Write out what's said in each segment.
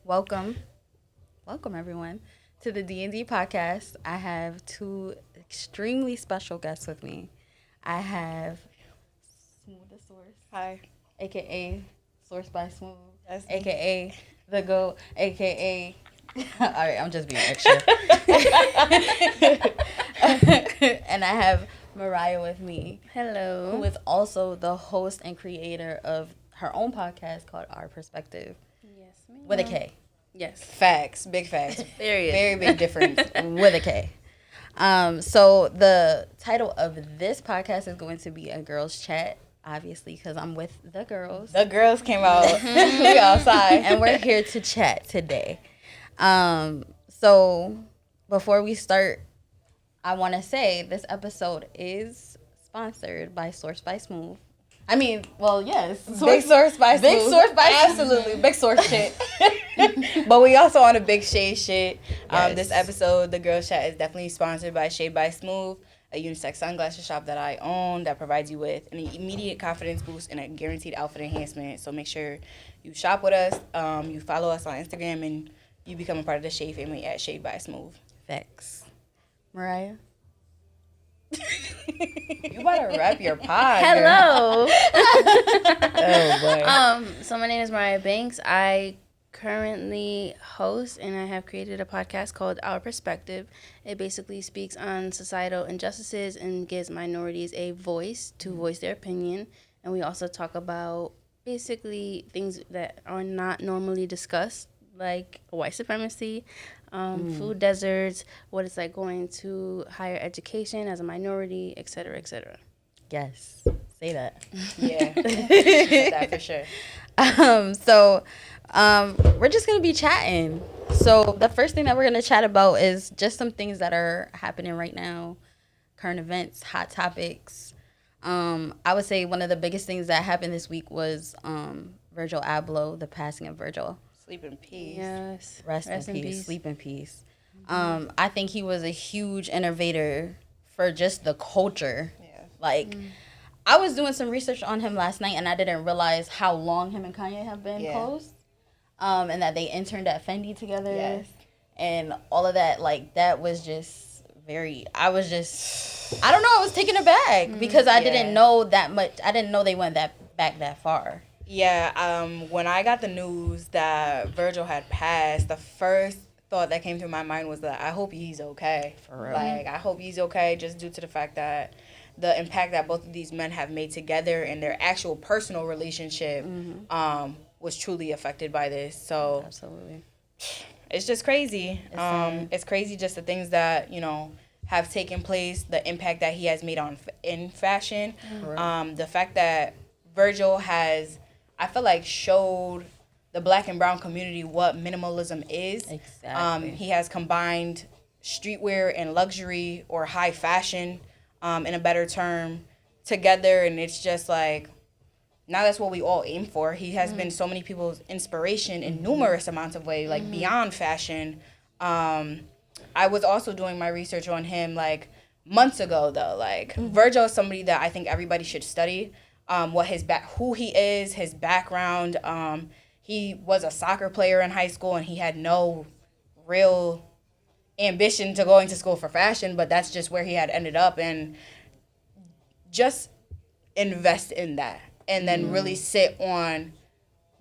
welcome everyone to the D&D podcast. I have two extremely special guests with me. I have Smooth the Source, Hi. aka Source by Smooth, That's aka The Goat, aka all right, I'm just being extra. And I have Mariah with me, Hello. who is also the host and creator of her own podcast called Our Perspective Yes, ma'am. with a K. Yes. facts. Big facts. Period. Very big difference. With a K. So the title of this podcast is going to be a girls chat, obviously, because I'm with the girls. The girls came out. We outside. And we're here to chat today. So before we start, I want to say this episode is sponsored by Source by Smooth. I mean, well, yes. Big source by Big Smooth. Source by Absolutely. Big source shit. But we also on a big shade shit. Yes. This episode, the girls chat, is definitely sponsored by Shade by Smooth, a unisex sunglasses shop that I own that provides you with an immediate confidence boost and a guaranteed outfit enhancement. So make sure you shop with us, you follow us on Instagram, and you become a part of the Shade family at Shade by Smooth. Facts. Mariah? You better rap your pod. Hello. Oh boy. So my name is Mariah Banks. I currently host and I have created a podcast called Our Perspective. It basically speaks on societal injustices and gives minorities a voice to voice their opinion. And we also talk about basically things that are not normally discussed, like white supremacy, food deserts, what it's like going to higher education as a minority, et cetera, et cetera. Yes. Say that. Yeah. That for sure. We're just going to be chatting. So the first thing that we're going to chat about is just some things that are happening right now, current events, hot topics. I would say one of the biggest things that happened this week was Virgil Abloh, the passing of Virgil. Sleep in peace. Yes. Rest in peace. Sleep in peace. I think he was a huge innovator for just the culture. Yeah. Like, I was doing some research on him last night, and I didn't realize how long him and Kanye have been close. And that they interned at Fendi together. Yes. And all of that, like, that was just I don't know, I was taken aback because I didn't know that much. I didn't know they went back that far. Yeah, when I got the news that Virgil had passed, the first thought that came through my mind was that I hope he's okay. For real. Like, I hope he's okay just due to the fact that the impact that both of these men have made together and their actual personal relationship was truly affected by this. So Absolutely. it's just crazy. It's It's crazy just the things that, have taken place, the impact that he has made in fashion. The fact that Virgil has, I feel like, showed the black and brown community what minimalism is. Exactly. He has combined streetwear and luxury, or high fashion, in a better term, together, and it's just like, now that's what we all aim for. He has been so many people's inspiration in numerous amounts of ways, like beyond fashion. I was also doing my research on him like months ago though. Like Virgil is somebody that I think everybody should study. Who he is, his background. He was a soccer player in high school and he had no real ambition to going to school for fashion, but that's just where he had ended up, and just invest in that and then really sit on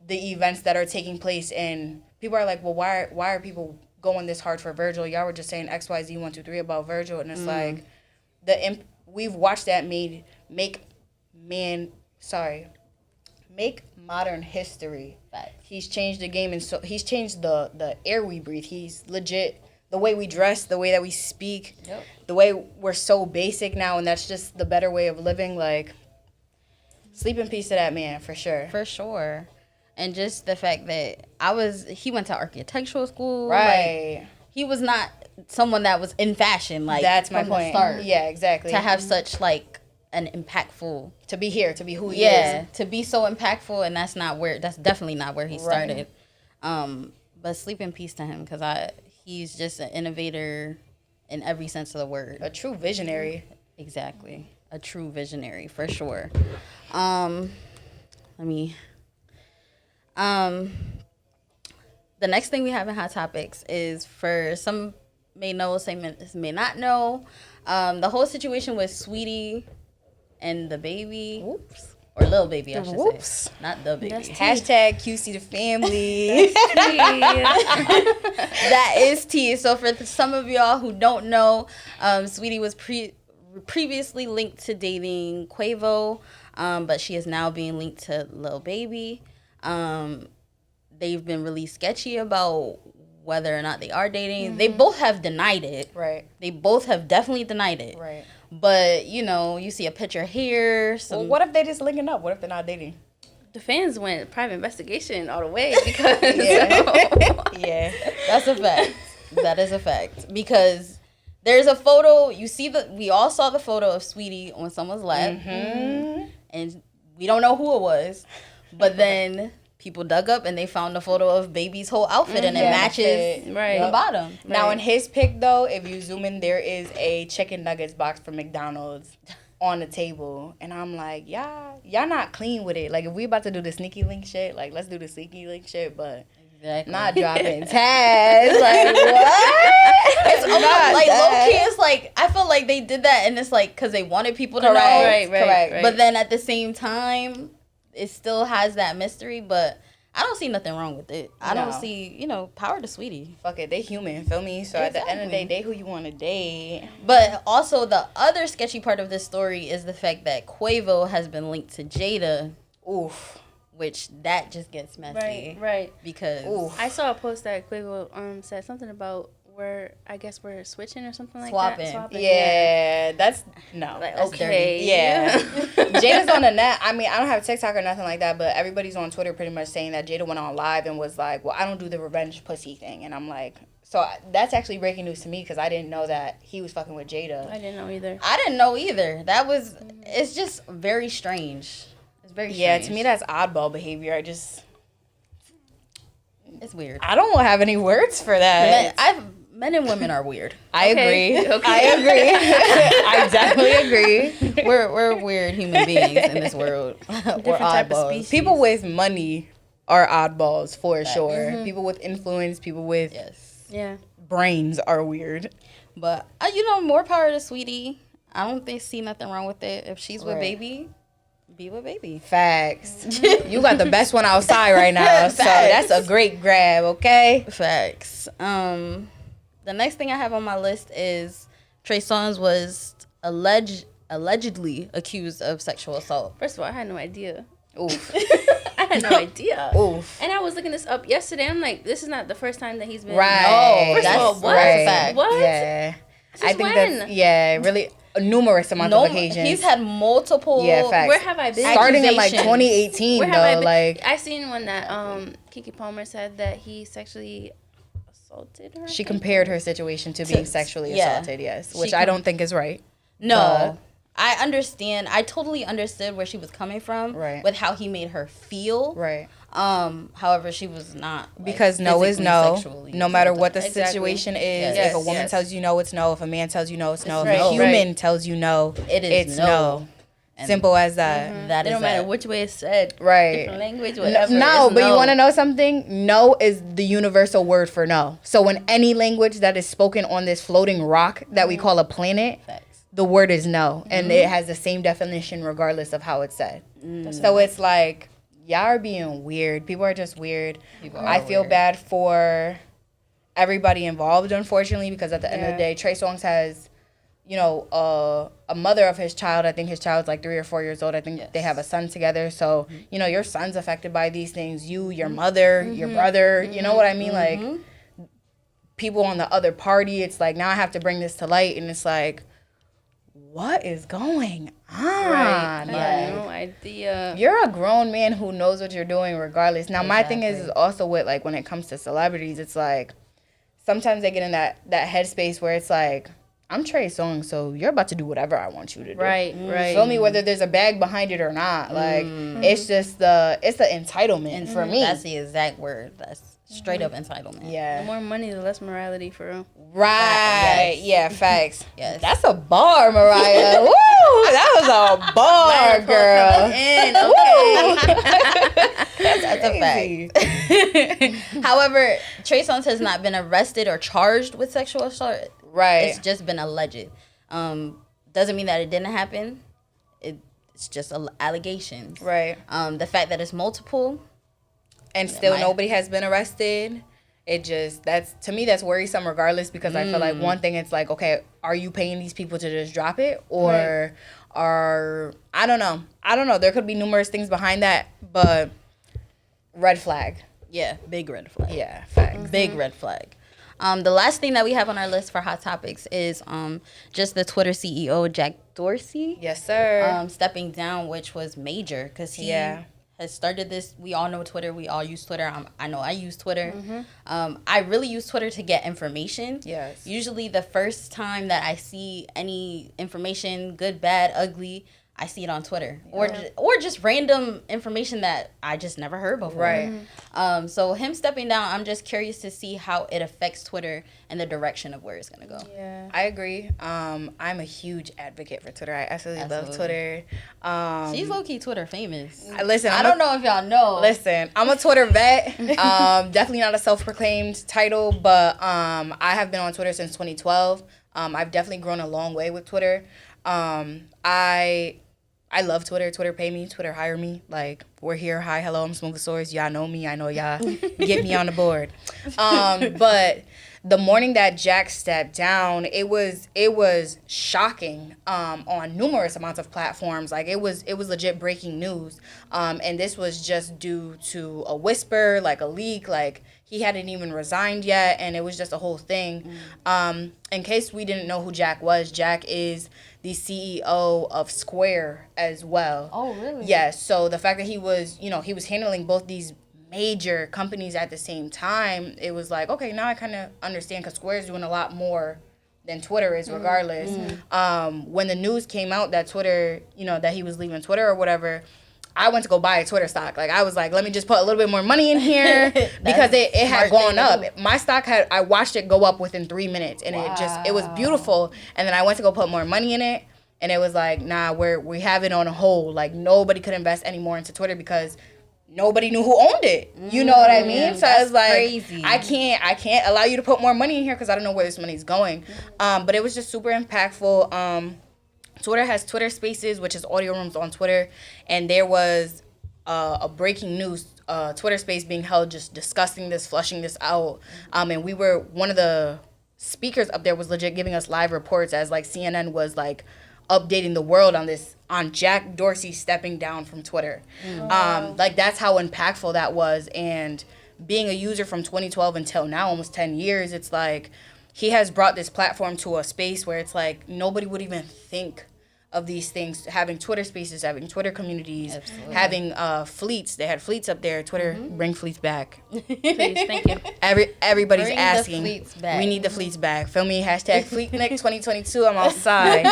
the events that are taking place. And people are like, well, why are people going this hard for Virgil? Y'all were just saying XYZ 1 2 3 about Virgil, and it's like we've watched that make modern history. He's changed the game, and so he's changed the air we breathe. He's legit the way we dress, the way that we speak, the way we're so basic now, and that's just the better way of living. Like, sleep in peace to that man, for sure. For sure. And just the fact that he went to architectural school. Right. Like, he was not someone that was in fashion. Like, That's my from the point. start. Yeah, exactly. To have such, like, an impactful. To be here, to be who he is. To be so impactful, and that's definitely not where he started. But sleep in peace to him, because he's just an innovator in every sense of the word. A true visionary. Exactly. A true visionary, for sure. The the next thing we have in Hot Topics is, for some may know, some may not know, the whole situation with Sweetie and the baby. Whoops. Or little baby, I should Whoops. say. Not the baby. That's Hashtag QC the family. That is tea. So for some of y'all who don't know, Sweetie was previously linked to dating Quavo, but she is now being linked to Lil Baby. They've been really sketchy about whether or not they are dating. Mm-hmm. They both have denied it. Right. They both have definitely denied it. Right. But, you know, you see a picture here. Well, what if they just linking up? What if they're not dating? The fans went private investigation all the way because Yeah. That's a fact. That is a fact. Because there's a photo, we all saw the photo of Sweetie on someone's lap. Mm-hmm. And we don't know who it was. But then people dug up and they found the photo of Baby's whole outfit and it matches the bottom. Right. Now in his pic though, if you zoom in, there is a chicken nuggets box from McDonald's on the table. And I'm like, y'all not clean with it. Like, if we about to do the sneaky link shit, like, let's do the sneaky link shit, but not dropping tags. Like, what? It's almost like low-key, it's like, I feel like they did that and it's like because they wanted people to know. Right. But then at the same time, it still has that mystery, but I don't see nothing wrong with it. I don't see, power to Sweetie. Fuck it, they human, feel me? So at the end of the day, date who you want to date. But also the other sketchy part of this story is the fact that Quavo has been linked to Jada. Oof. Which that just gets messy. Right. Because I saw a post that Quavo said something about we're switching or something like Swapping. that. Swapping. Yeah, that's no. Like, that's okay. dirty. Yeah. Jada's on the net. I mean, I don't have TikTok or nothing like that, but everybody's on Twitter pretty much saying that Jada went on live and was like, well, I don't do the revenge pussy thing. And I'm like, so that's actually breaking news to me because I didn't know that he was fucking with Jada. I didn't know either. That was, it's just very strange. It's very strange. Yeah, to me, that's oddball behavior. It's weird. I don't have any words for that. Men and women are weird. I agree. Okay. I agree. I definitely agree. We're weird human beings in this world. We're type of oddballs. species. People with money are oddballs for sure. Mm-hmm. People with influence, people with brains are weird. But more power to Sweetie. I don't see nothing wrong with it. If she's with Baby, be with Baby. Facts. You got the best one outside right now, so that's a great grab. Okay. Facts. The next thing I have on my list is Trey Songz was allegedly accused of sexual assault. First of all, I had no idea. Oof. I had no idea. Oof. And I was looking this up yesterday. I'm like, this is not the first time that he's been. Right. No, First of all, what? That's a fact. What? Yeah. Since I think when? that's really numerous amount of occasions. He's had multiple. Yeah, facts. Where have I been? Starting in like accusations. 2018 Where have I though, been? like I seen one that Kiki Palmer said that he sexually assaulted her. she compared her situation to being sexually assaulted, yes, which I don't think is right. No. I understand. I totally understood where she was coming from with how he made her feel. Right. However, she was not. Because no is no. No matter what the Exactly. situation is. Yes. If a woman tells you no, it's no. If a man tells you no, it's no. right. If a human tells you no, It's no. Simple as that. That It is don't matter that. which way it's said. Right. Different language, whatever. No, it's but you want to know something? No is the universal word for no. So in any language that is spoken on this floating rock that we call a planet, the word is no. And it has the same definition regardless of how it's said. So it's like, y'all are being weird. People are just weird. I feel bad for everybody involved, unfortunately, because at the end of the day, Trey Songz has, a mother of his child. I think his child's like 3 or 4 years old. I think they have a son together. So, your son's affected by these things. You, your mother, your brother, you know what I mean? Like, people on the other party, it's like, now I have to bring this to light. And it's like, what is going on? Right. I had no idea. You're a grown man who knows what you're doing regardless. Now, my thing is also with, like, when it comes to celebrities, it's like, sometimes they get in that headspace where it's like, I'm Trey Songz, so you're about to do whatever I want you to do. Right. Feel me? Whether there's a bag behind it or not. Like, it's just it's the entitlement for me. That's the exact word. That's straight up entitlement. Yeah. The more money, the less morality, for real. Right. Yes. Yeah, facts. Yes. That's a bar, Mariah. Woo! That was a bar, girl. And okay. That's a fact. However, Trey Songz has not been arrested or charged with sexual assault. Right. It's just been alleged. Doesn't mean that it didn't happen. It's just allegations. Right. The fact that it's multiple. And still nobody has been arrested. It just, that's worrisome regardless, because I feel like one thing, it's like, okay, are you paying these people to just drop it? Or I don't know. There could be numerous things behind that, but red flag. Yeah, big red flag. Yeah, facts. Big red flag. The last thing that we have on our list for hot topics is just the Twitter CEO, Jack Dorsey. Yes, sir. Stepping down, which was major because he has started this. We all know Twitter. We all use Twitter. I know I use Twitter. I really use Twitter to get information. Yes. Usually the first time that I see any information, good, bad, ugly, I see it on Twitter. Yeah. Or just random information that I just never heard before. Right. So him stepping down, I'm just curious to see how it affects Twitter and the direction of where it's going to go. Yeah. I agree. I'm a huge advocate for Twitter. I absolutely love Twitter. She's low-key Twitter famous. Listen, I don't know if y'all know. Listen, I'm a Twitter vet. Definitely not a self-proclaimed title, but I have been on Twitter since 2012. I've definitely grown a long way with Twitter. I love Twitter. Twitter pay me. Twitter hire me. Like, we're here. Hi, hello, I'm Smoove Source. Y'all know me. I know y'all. Get me on the board. But the morning that Jack stepped down, it was shocking on numerous amounts of platforms. Like, it was legit breaking news. And this was just due to a whisper, like a leak, like he hadn't even resigned yet, and it was just a whole thing. In case we didn't know who Jack was, Jack is the CEO of Square as well. Oh, really? Yes. So the fact that he was handling both these major companies at the same time, it was like, okay, now I kind of understand, because Square is doing a lot more than Twitter is regardless. When the news came out that Twitter, that he was leaving Twitter or whatever, I went to go buy a Twitter stock. Like, I was like, let me just put a little bit more money in here because it had gone up. My stock I watched it go up within 3 minutes, and it was beautiful. And then I went to go put more money in it, and it was like, nah, we have it on a hold. Like, nobody could invest any more into Twitter because nobody knew who owned it. You know what I mean? So I was like, crazy. I can't allow you to put more money in here because I don't know where this money's going. But it was just super impactful. Twitter has Twitter Spaces, which is audio rooms on Twitter, and there was a breaking news Twitter space being held, just discussing this, flushing this out, and we were, one of the speakers up there was legit giving us live reports as like CNN was like updating the world on Jack Dorsey stepping down from Twitter. Like, that's how impactful that was. And being a user from 2012 until now, almost 10 years, it's like he has brought this platform to a space where it's like nobody would even think of these things, having Twitter spaces, having Twitter communities, having fleets. They had fleets up there. Twitter, bring fleets back. Please, thank you. Everybody's bring asking. The fleets back. We need the fleets back. Feel me? Hashtag FleetNick 2022. I'm outside.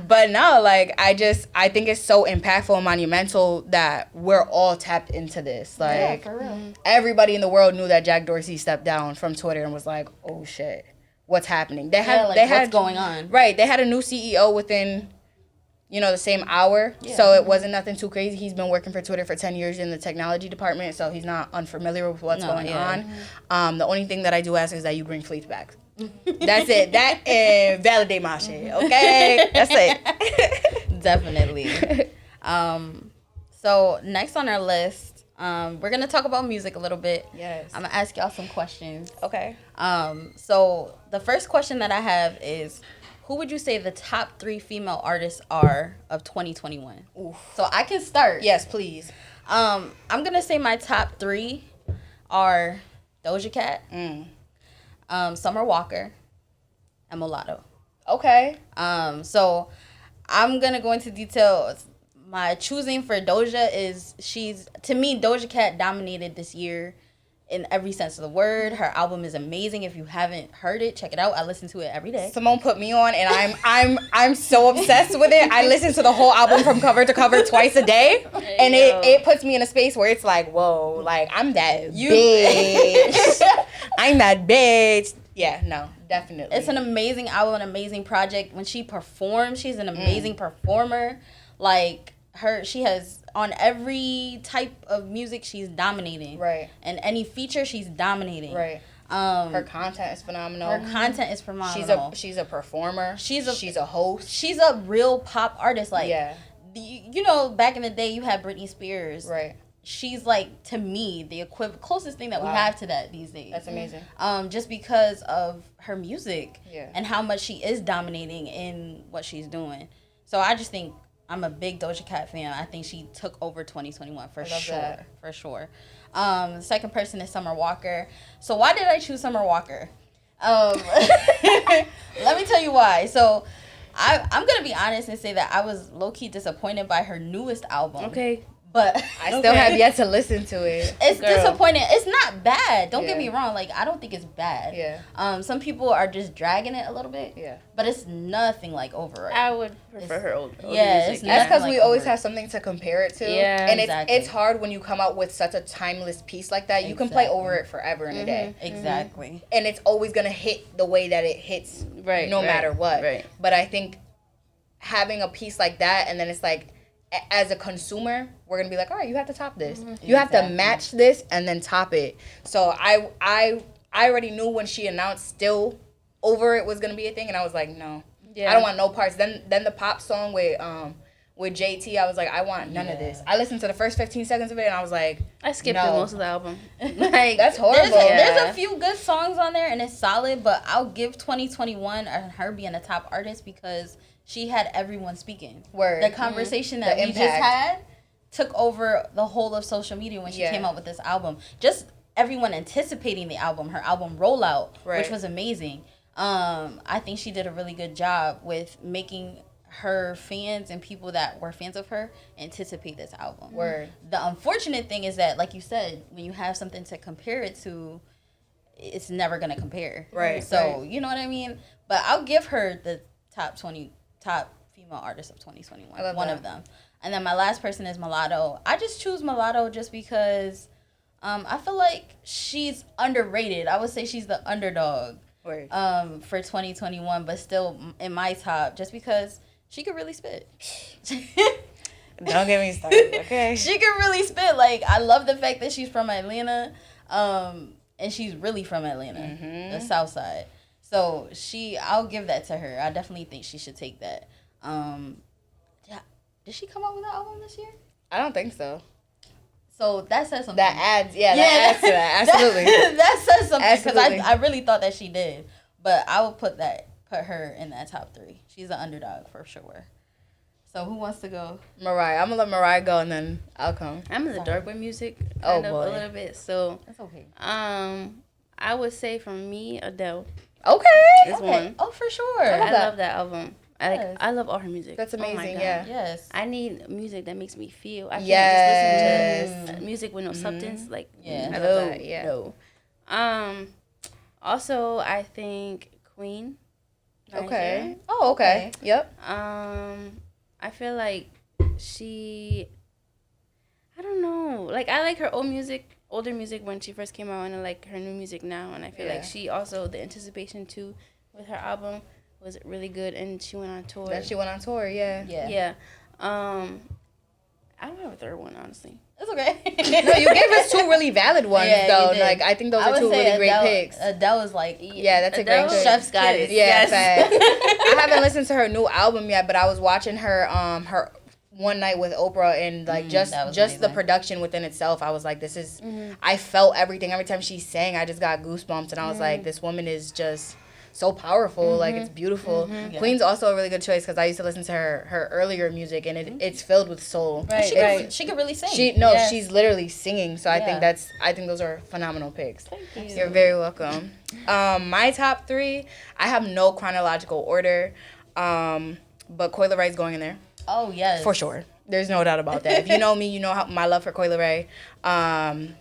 But no, like, I think it's so impactful and monumental that we're all tapped into this. Like, for real. Everybody in the world knew that Jack Dorsey stepped down from Twitter and was like, oh shit, what's happening? What's going on? Right. They had a new CEO within, the same hour. Yeah. So it wasn't nothing too crazy. He's been working for Twitter for 10 years in the technology department, so he's not unfamiliar with what's going on. The only thing that I do ask is that you bring fleets back. That's it. That and validate my shit. Okay? That's it. Definitely. So next on our list, we're going to talk about music a little bit. Yes. I'm going to ask y'all some questions. Okay. So the first question that I have is, who would you say the top 3 female artists are of 2021? Oof. So I can start. Yes, please. I'm going to say my top 3 are Doja Cat, Summer Walker, and Mulatto. Okay. So I'm going to go into details. My choosing for Doja is, to me, Doja Cat dominated this year in every sense of the word. Her album is amazing. If you haven't heard it, check it out. I listen to it every day. Simone put me on, and I'm so obsessed with it. I listen to the whole album from cover to cover twice a day, and it puts me in a space where it's like, whoa, like, I'm that bitch. I'm that bitch. Yeah, no, definitely. It's an amazing album, an amazing project. When she performs, she's an amazing performer. Like, she has on every type of music, she's dominating. Right. And any feature, she's dominating. Right. Her content is phenomenal. Her content is phenomenal. She's a performer. She's a host. She's a real pop artist. Like, yeah. You know, back in the day, you had Britney Spears. Right. She's like, to me, the closest thing that we have to that these days. That's amazing. Just because of her music. Yeah. And how much she is dominating in what she's doing. So I just think I'm a big Doja Cat fan. I think she took over 2021 for sure. That. For sure. The second person is Summer Walker. So why did I choose Summer Walker? Let me tell you why. So I'm going to be honest and say that I was low-key disappointed by her newest album. Okay. But I still have yet to listen to it. It's disappointing. It's not bad. Don't get me wrong. Like, I don't think it's bad. Yeah. Some people are just dragging it a little bit. Yeah. But it's nothing like Overrated. I would prefer her old music. It's that's because like we always have something to compare it to. Yeah. And it's hard when you come out with such a timeless piece like that. You can play over it forever in a day. Exactly. And it's always gonna hit the way that it hits, no matter what. Right. But I think having a piece like that, and then it's like, as a consumer, we're gonna be like, all right, you have to top this. You have to match this and then top it. So I already knew when she announced Still Over It was gonna be a thing, and I was like, no, I don't want no parts. Then the pop song with JT, I was like, I want none of this. I listened to the first 15 seconds of it, and I was like, I skipped through most of the album. Like, that's horrible. There's a few good songs on there, and it's solid. But I'll give 2021 and her being a top artist because she had everyone speaking. Word. The conversation that we just had took over the whole of social media when she came out with this album. Just everyone anticipating the album, her album rollout, which was amazing. I think she did a really good job with making her fans and people that were fans of her anticipate this album. Word. The unfortunate thing is that, like you said, when you have something to compare it to, it's never going to compare. Right. So, you know what I mean? But I'll give her the top female artist of 2021. One of them. And then my last person is Mulatto. I just choose Mulatto just because I feel like she's underrated. I would say she's the underdog for 2021, but still in my top just because she could really spit. Don't get me started, okay? She could really spit. Like, I love the fact that she's from Atlanta, and she's really from Atlanta, the South Side. So I'll give that to her. I definitely think she should take that. Did she come out with an album this year? I don't think so. So that says something. That adds to that. Absolutely. That says something because I really thought that she did. But I would put her in that top 3. She's an underdog for sure. So who wants to go? Mariah. I'm gonna let Mariah go and then I'll come. I'm in the dark with music kind of a little bit. So that's okay. I would say for me, Adele. Okay. This one. Oh, for sure. I love that album. I love all her music. That's amazing. Oh my God. Yeah. Yes. I need music that makes me feel. I can't just listen to music with no substance. Like, I love that. Yeah. No. Also, I think Queen. Okay. Oh, okay. Yep. I feel like she. I don't know. Like, I like her older music when she first came out, and I like her new music now. And I feel like she also, the anticipation too with her album was really good, and she went on tour. Yeah. I don't have a third one, honestly. It's okay. No, you gave us 2 really valid ones, though. Like, I think those are 2 really great picks. Adele was like, that's a great pick. Chef's goddess. Yeah, fact. I haven't listened to her new album yet, but I was watching her her One Night with Oprah, and like just the production within itself, I was like, this is. I felt everything every time she sang. I just got goosebumps, and I was like, this woman is just so powerful. Like, it's beautiful. Queen's also a really good choice because I used to listen to her earlier music, and it's filled with soul. Right. She could really sing. She's literally singing. So I think those are phenomenal picks. Thank you. You're very welcome. My top 3, I have no chronological order, but Coi Leray is going in there. Oh yes, for sure. There's no doubt about that. If you know me, you know my love for Coi Leray. I'm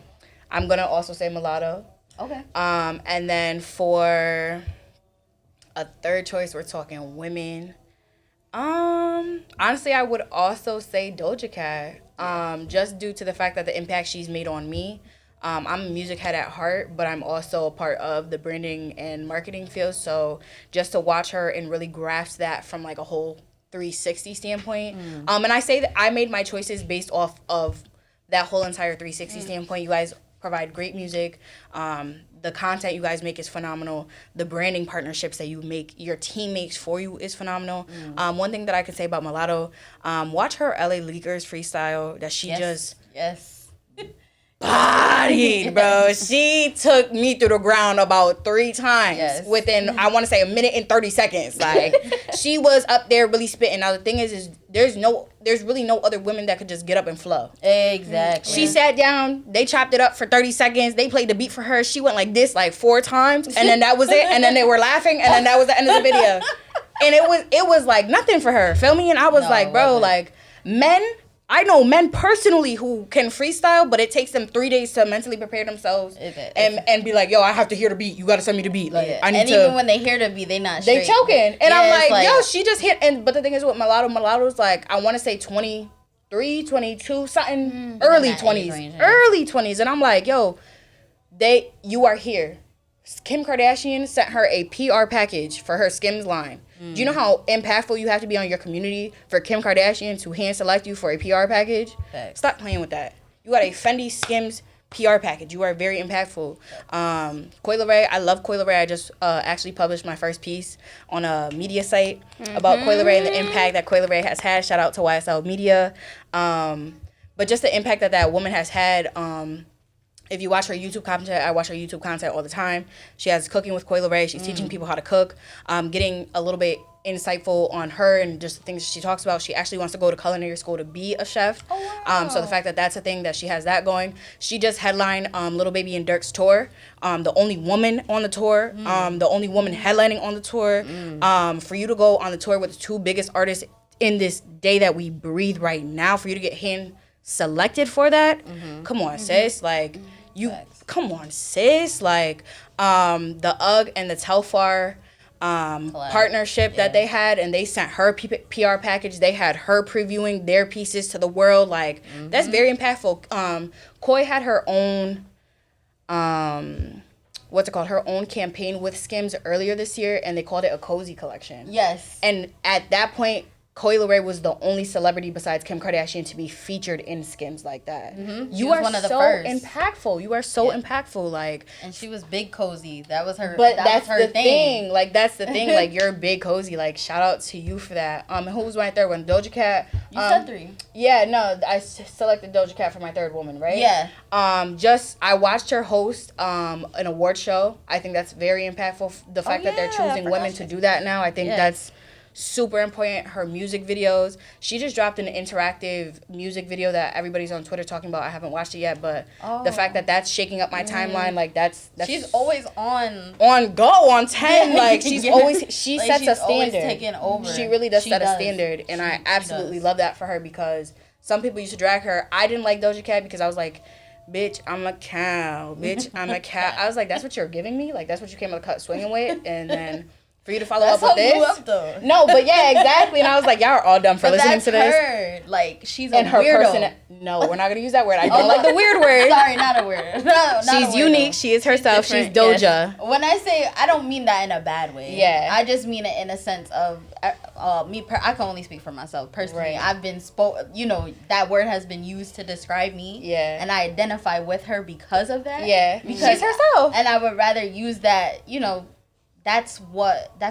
gonna also say Mulatto. Okay. And then for a third choice, we're talking women. Honestly, I would also say Doja Cat. Just due to the fact that the impact she's made on me. I'm a music head at heart, but I'm also a part of the branding and marketing field. So just to watch her and really grasp that from like a whole 360 standpoint. And I say that I made my choices based off of that whole entire 360 standpoint. You guys provide great music. The content you guys make is phenomenal. The branding partnerships that you make, your team makes for you is phenomenal. One thing that I can say about Mulatto, watch her LA Leakers freestyle that she just bodied, bro. She took me through the ground about 3 times within, I want to say, a minute and 30 seconds. Like, she was up there really spitting. Now, the thing is there's really no other women that could just get up and flow. Exactly. She sat down, they chopped it up for 30 seconds, they played the beat for her, she went like this like 4 times, and then that was it, and then they were laughing, and then that was the end of the video. And it was like nothing for her, feel me? And I was like, bro, like, I know men personally who can freestyle, but it takes them 3 days to mentally prepare themselves and be like, yo, I have to hear the beat. You got to send me the beat. Like, I need and even when they hear the beat, they not straight. They choking. And I'm like, yo, she just hit. But the thing is with Mulatto's like, I want to say 23, 22, something, early 20s. Early 20s. And I'm like, yo, you are here. Kim Kardashian sent her a PR package for her Skims line. Do you know how impactful you have to be on your community for Kim Kardashian to hand select you for a PR package? Thanks. Stop playing with that. You got a Fendi Skims PR package. You are very impactful. Coi Leray, I love Coi Leray. I just actually published my first piece on a media site about Coi Leray and the impact that Coi Leray has had. Shout out to YSL Media. But just the impact that woman has had. If you watch her YouTube content, I watch her YouTube content all the time. She has Cooking with Coi Leray. She's teaching people how to cook, getting a little bit insightful on her and just the things she talks about. She actually wants to go to culinary school to be a chef. Oh, wow. So the fact that that's a thing that she has that going. She just headlined Lil Baby and Durk's tour. The only woman on the tour. The only woman headlining on the tour. For you to go on the tour with the 2 biggest artists in this day that we breathe right now, for you to get hand selected for that, come on, sis. Like, come on, sis. Like, the UGG and the Telfar partnership that they had, and they sent her PR package. They had her previewing their pieces to the world. Like, that's very impactful. Coi had her own, her own campaign with Skims earlier this year, and they called it a cozy collection. Yes. And at that point, Coi Leray was the only celebrity besides Kim Kardashian to be featured in Skims like that. You are one of the first. Impactful. You are so impactful. Like, and she was big cozy. That was her. But that's her thing. Like, that's the thing. Like, you're big cozy. Like, shout out to you for that. Who was my third one? Doja Cat. You said 3. Yeah, no, I selected Doja Cat for my third woman, right? Yeah. I watched her host an award show. I think that's very impactful. The fact that they're choosing women to do that now, I think that's super important. Her music videos. She just dropped an interactive music video that everybody's on Twitter talking about. I haven't watched it yet, but the fact that that's shaking up my timeline, like that's she's always on 10. Like, she's always she sets a standard. Always taking over. She really does set a standard, and I absolutely love that for her, because some people used to drag her. I didn't like Doja Cat because I was like, bitch, I'm a cow. Bitch, I'm a cow. I was like, that's what you're giving me? Like, that's what you came to the cut swinging with? And then for you to follow up with this? No, but yeah, exactly. And I was like, y'all are all dumb for listening to this. Her. Like, she's a weirdo. No, we're not going to use that word. I don't like the weird word. Sorry, not a word. No, she's unique. She is herself. She's Doja. Yes. When I say, I don't mean that in a bad way. Yeah. I just mean it in a sense of, I can only speak for myself personally. Right. I've been that word has been used to describe me. Yeah. And I identify with her because of that. Yeah. Because she's herself. And I would rather use that, that's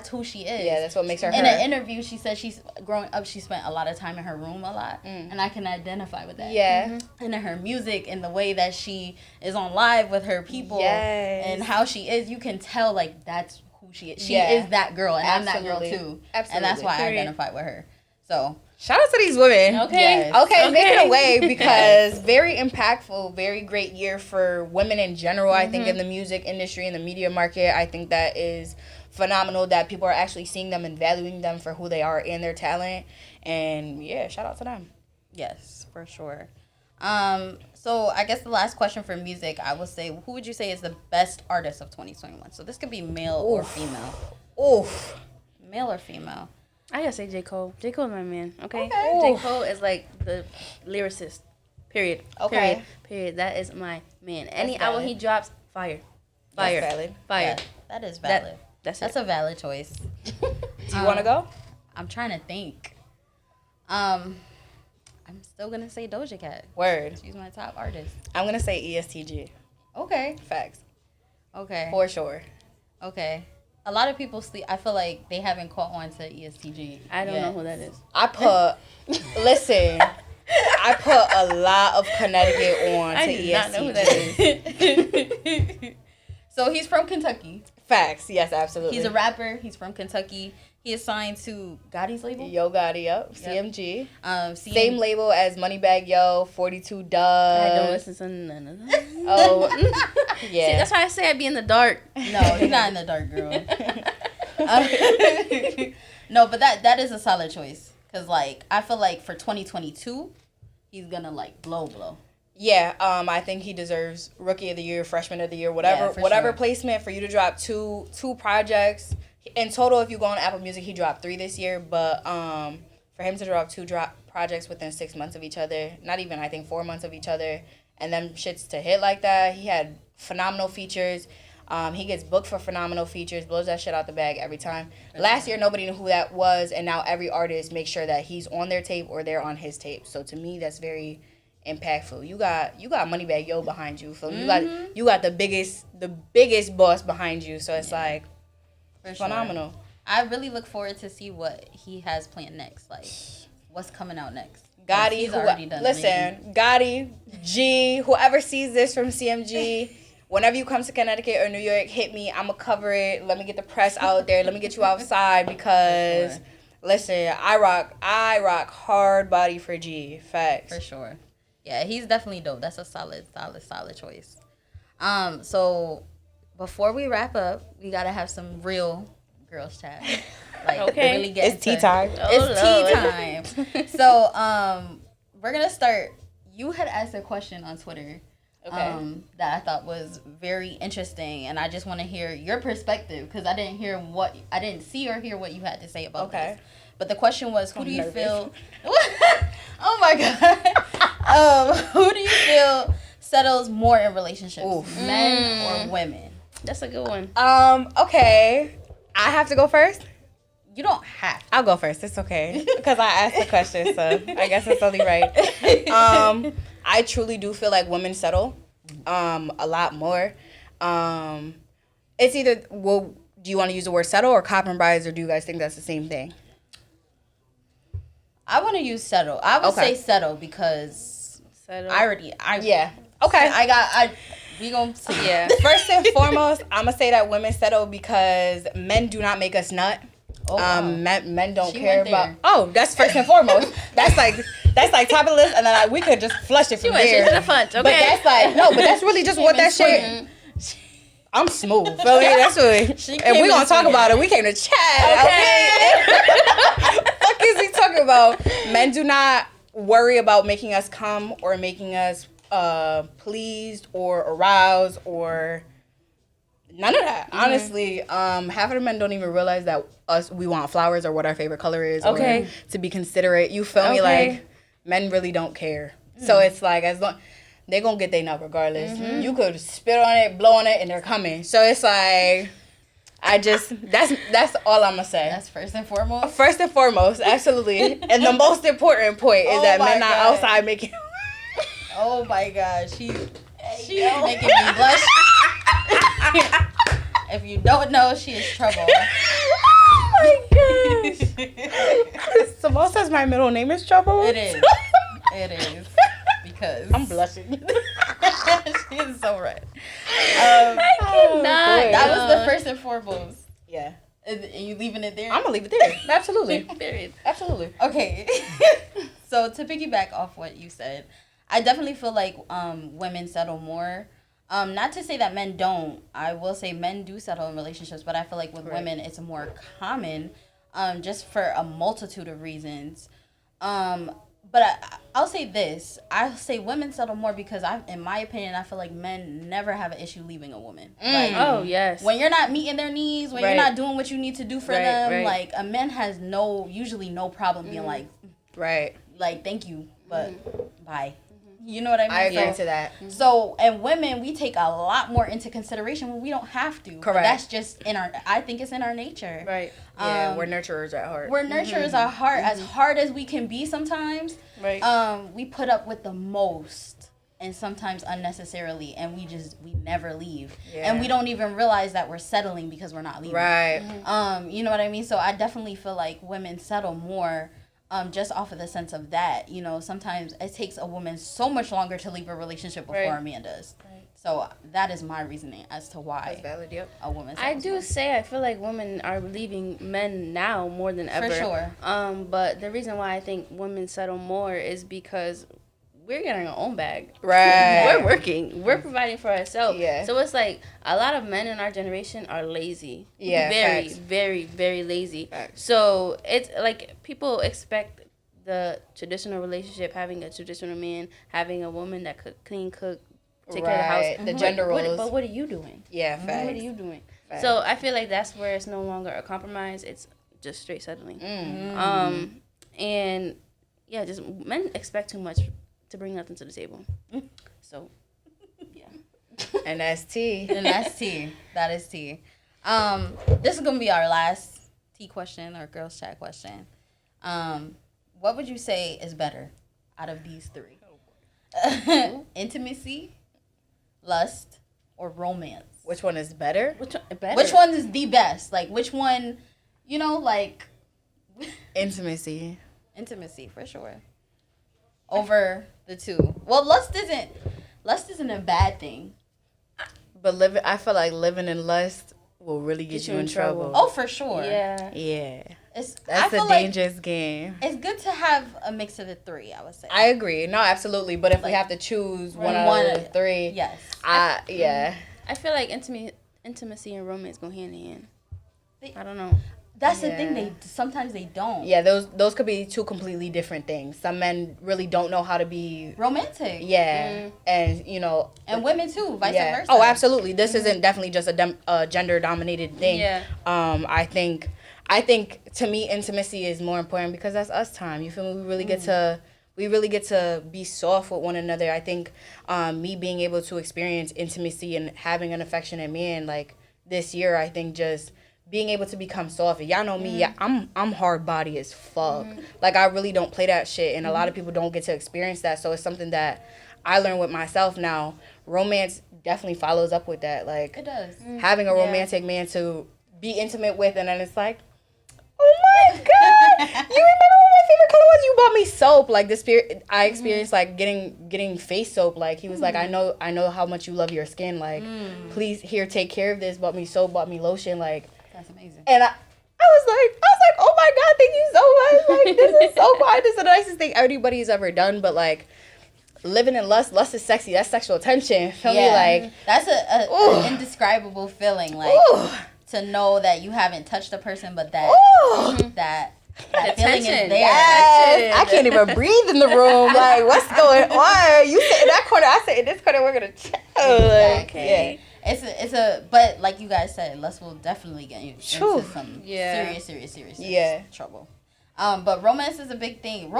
who she is. Yeah, that's what makes her In an interview, she said she's growing up, she spent a lot of time in her room a lot. And I can identify with that. Yeah. And in her music and the way that she is on live with her people and how she is, you can tell, like, that's who she is. She is that girl, and absolutely. I'm that girl too. Absolutely. And that's why I identify with her. So shout out to these women. Okay. Yes. Okay, make it away, because very impactful, very great year for women in general. I think in the music industry, in the media market, I think that is phenomenal that people are actually seeing them and valuing them for who they are and their talent. And yeah, shout out to them. Yes, for sure. So I guess the last question for music, I would say, who would you say is the best artist of 2021? So this could be male or female. Male or female. I gotta say J. Cole. J. Cole's my man, okay? J. Cole is like the lyricist, period. Okay. Period. That is my man. Any album he drops, fire. Fire. That's valid. Fire. Yeah, that is valid. That's a valid choice. Do you want to go? I'm trying to think. I'm still gonna say Doja Cat. Word. She's my top artist. I'm gonna say ESTG. Okay. Facts. Okay. For sure. Okay. A lot of people sleep. I feel like they haven't caught on to ESTG. I don't know who that is. Listen, I put a lot of Connecticut on to I do ESTG. not know who that is. So he's from Kentucky. Facts. Yes, absolutely. He's a rapper. He's from Kentucky. He is signed to Gotti's label. Yo Gotti, up. CMG. Same label. label as Moneybagg Yo, 42 Doug. I don't listen to none of them. Oh, yeah. See, that's why I say I'd be in the dark. No, he's not in the dark, girl. No, but that is a solid choice. Because, like, I feel like for 2022, he's going to, like, blow. Yeah, I think he deserves Rookie of the Year, Freshman of the Year, whatever sure. placement for you to drop two projects. In total, if you go on Apple Music, he dropped 3 this year, but for him to drop 2 projects within 6 months of each other, not even, I think, 4 months of each other, and them shits to hit like that, he had phenomenal features. He gets booked for phenomenal features, blows that shit out the bag every time. Last year, nobody knew who that was, and now every artist makes sure that he's on their tape or they're on his tape. So to me, that's very impactful. You got Moneybagg Yo behind you. So you got the biggest boss behind you. So it's like phenomenal. Sure. I really look forward to see what he has planned next. Like, what's coming out next? Gotti, Gotti, G, whoever sees this from CMG, whenever you come to Connecticut or New York, hit me. I'ma cover it. Let me get the press out there. Let me get you outside because, sure. Listen, I rock hard body for G. Facts. For sure. Yeah, he's definitely dope. That's a solid choice. So before we wrap up, we gotta have some real girls chat. Like, okay. Really get it's tea time. It's tea time. So we're gonna start. You had asked a question on Twitter. Okay. That I thought was very interesting, and I just want to hear your perspective because I didn't see or hear what you had to say about this. But the question was, who do you feel? Oh my god! Who do you feel settles more in relationships, men or women? That's a good one. Okay. I have to go first. You don't have to. I'll go first. It's okay because I asked the question, so I guess it's only right. I truly do feel like women settle a lot more. It's either, do you want to use the word settle or compromise, or do you guys think that's the same thing? I want to use settle. I would say settle because settle. Yeah. Okay. We gonna see. Yeah. First and foremost, I'm gonna say that women settle because men do not make us nut. Oh, wow. Men don't care about. Oh, that's first and foremost. That's like top of the list, and then we could just flush it from there. To the front, okay? But that's but that's really just what that shit. I'm smooth. Feel me? That's what. And we gonna talk about it. We came to chat. Okay. What is he talking about? Men do not worry about making us come or making us pleased or aroused or none of that. Honestly, half of the men don't even realize that we want flowers or what our favorite color is. Okay. Or to be considerate. You feel me? Like, men really don't care. So it's like, as long they're gonna get their nut regardless. You could spit on it, blow on it, and they're coming. So it's like, that's all I'm gonna say. That's first and foremost. First and foremost, absolutely. And the most important point is that men not outside making. Oh my God, she's making me blush. If you don't know, she is trouble. Oh my gosh. Simone says my middle name is Trouble. It is. It is. Because I'm blushing. She is so right. I cannot. That was the first and foremost. Yeah. And you leaving it there? I'm gonna leave it there. Absolutely. Period. Absolutely. Okay. So to piggyback off what you said, I definitely feel like women settle more. Not to say that men don't. I will say men do settle in relationships, but I feel like with women it's more common, just for a multitude of reasons. But I'll say this. I'll say women settle more because in my opinion, I feel like men never have an issue leaving a woman. Like, oh, yes. when you're not meeting their needs, when you're not doing what you need to do for them, like, a man has usually no problem being like, right. Like, thank you. but bye. You know what I mean? I agree to that. So, and women, we take a lot more into consideration when we don't have to. Correct. That's just I think it's in our nature. Right. Yeah, we're nurturers at heart. We're nurturers at heart, as hard as we can be sometimes. Right. We put up with the most, and sometimes unnecessarily, and we never leave. Yeah. And we don't even realize that we're settling because we're not leaving. Right. You know what I mean? So I definitely feel like women settle more. Just off of the sense of that, you know, sometimes it takes a woman so much longer to leave a relationship before a man does. Right. So that is my reasoning as to why. That's valid, yep. A woman. I do say I feel like women are leaving men now more than ever. For sure. But the reason why I think women settle more is because we're getting our own bag. Right. We're working. We're providing for ourselves. Yeah. So it's like a lot of men in our generation are lazy. Yeah. Very, facts. very, very lazy. Facts. So it's like people expect the traditional relationship, having a traditional man, having a woman that could clean, cook, take care of the house. The gender roles. But what are you doing? Yeah, facts. What are you doing? Facts. So I feel like that's where it's no longer a compromise. It's just straight settling. And yeah, just men expect too much to bring nothing to the table. So yeah. And that's tea. And that's tea. That is tea. This is gonna be our last tea question or girls chat question. What would you say is better out of these three? Intimacy, lust, or romance? Which one is better? Which one, better? Which one is the best? Like, which one, you know, like... Intimacy. Intimacy, for sure. Over the two. Well, lust isn't a bad thing. But I feel like living in lust will really get you in trouble. Oh, for sure. Yeah. Yeah. I That's a dangerous game. It's good to have a mix of the three, I would say. I agree. No, absolutely. But if we have to choose one out of the three, yes. Yeah. I feel like intimacy and romance go hand in hand. I don't know. That's the thing. Sometimes they don't. Yeah, those could be two completely different things. Some men really don't know how to be romantic. Yeah, and you know, and women too, vice versa. Oh, absolutely. This isn't definitely just a gender dominated thing. Yeah. I think to me intimacy is more important because that's us time. You feel me? We really get to be soft with one another. I think me being able to experience intimacy and having an affectionate man like this year, I think just being able to become soft. Y'all know me, I'm hard body as fuck. Like I really don't play that shit, and a lot of people don't get to experience that. So it's something that I learned with myself now. Romance definitely follows up with that. Like it does. Having a romantic man to be intimate with, and then it's like, oh my god, you remember what my favorite color was? You bought me soap. Like this period, I experienced like getting face soap. Like he was like, I know how much you love your skin. Like please here, take care of this. Bought me soap, bought me lotion. Like that's amazing. And I was like, oh my god, thank you so much. Like this is so fun. This is the nicest thing anybody's ever done. But like living in lust is sexy. That's sexual tension. Feel me? Like that's an indescribable feeling. Like. Ooh. To know that you haven't touched a person, but that that feeling is there. Yes. I can't even breathe in the room. Like, what's going on? You sit in that corner, I sit in this corner. We're gonna chill. Exactly. Yeah. But like you guys said, lust will definitely get you into some serious trouble. But romance is a big thing.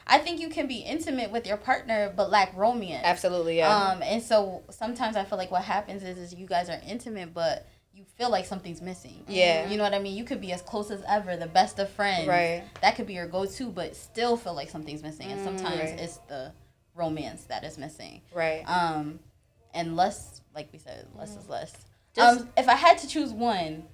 I think you can be intimate with your partner, but lack romance. Absolutely, yeah. And so sometimes I feel like what happens is you guys are intimate, but you feel like something's missing. Yeah. You know what I mean? You could be as close as ever, the best of friends. Right. That could be your go-to, but still feel like something's missing. And sometimes it's the romance that is missing. Right. And lust, like we said, lust is lust. If I had to choose one,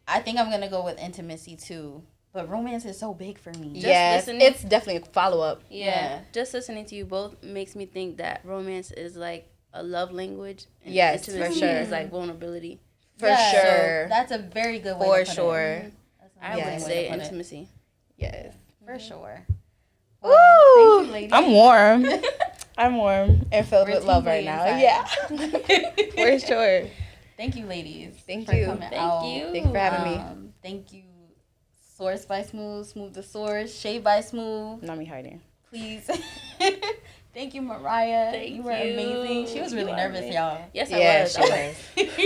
I think I'm going to go with intimacy too. But romance is so big for me. It's definitely a follow-up. Yeah. Just listening to you both makes me think that romance is like a love language. And yes, intimacy for sure. is like vulnerability. For sure. So that's a very good way to put it. I would say intimacy. Yes. For sure. Ooh, thank you, ladies. I'm warm. I'm warm and filled with love right now. Yeah. For sure. Thank you, ladies. Thank you. Thank you. Thank you for having me. Thank you, Source by Smoove, Smoove the Source, Shade by Smoove. Not me hiding. Please. Thank you, Mariah. You were amazing. She was really nervous, y'all. Yes, I was. She was.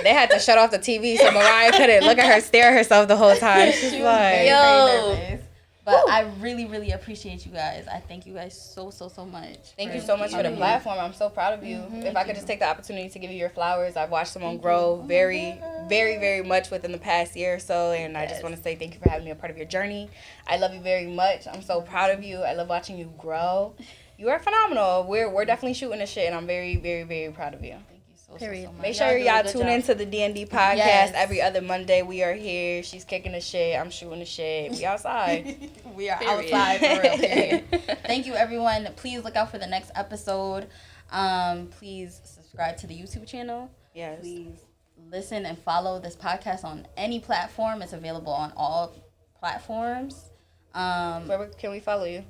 They had to shut off the TV so Mariah couldn't look at her, stare at herself the whole time. She's like, very nervous. But I really, really appreciate you guys. I thank you guys so much. Thank you so much for the platform. I'm so proud of you. If I could just take the opportunity to give you your flowers, I've watched Simone grow very, very, very much within the past year or so, and I just want to say thank you for having me a part of your journey. I love you very much. I'm so proud of you. I love watching you grow. You are phenomenal. We're definitely shooting the shit, and I'm very, very, very proud of you. Period. Make sure y'all tune into the DND podcast every other Monday. We are here. She's kicking the shit. I'm shooting the shit. We outside. We are outside for real. Period. Thank you, everyone. Please look out for the next episode. Please subscribe to the YouTube channel. Yes. Please listen and follow this podcast on any platform. It's available on all platforms. Where can we follow you?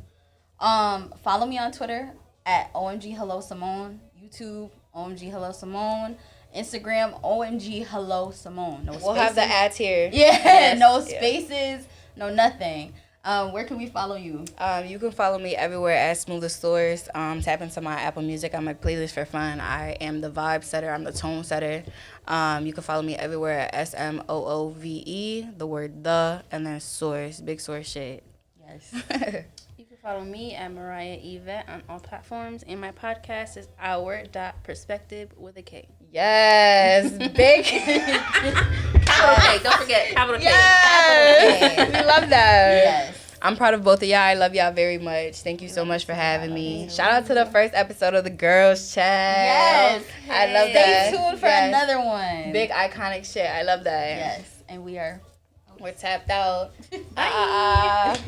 Follow me on Twitter at OMG Hello Simone. YouTube OMG Hello Simone. Instagram OMG Hello Simone. No spaces. We'll have the ads here. Yeah, yes. No spaces, no nothing. Where can we follow you? You can follow me everywhere at Smooth Stores. Tap into my Apple Music. I make playlists for fun. I am the vibe setter. I'm the tone setter. You can follow me everywhere at SMOOVE, the word the, and then Source, big Source shit. Yes. You can follow me at Mariah Yvette on all platforms, and my podcast is Our.Perspective with a K. Yes, big. Capital K, don't forget, capital K. Yes. Capital K. We love that. Yes. I'm proud of both of y'all. I love y'all very much. Thank you so much for having me. Shout out to the first episode of the Girls Chat. Yes. I love that. Stay tuned for another one. Big iconic shit. I love that. Yes. And we're tapped out. Bye.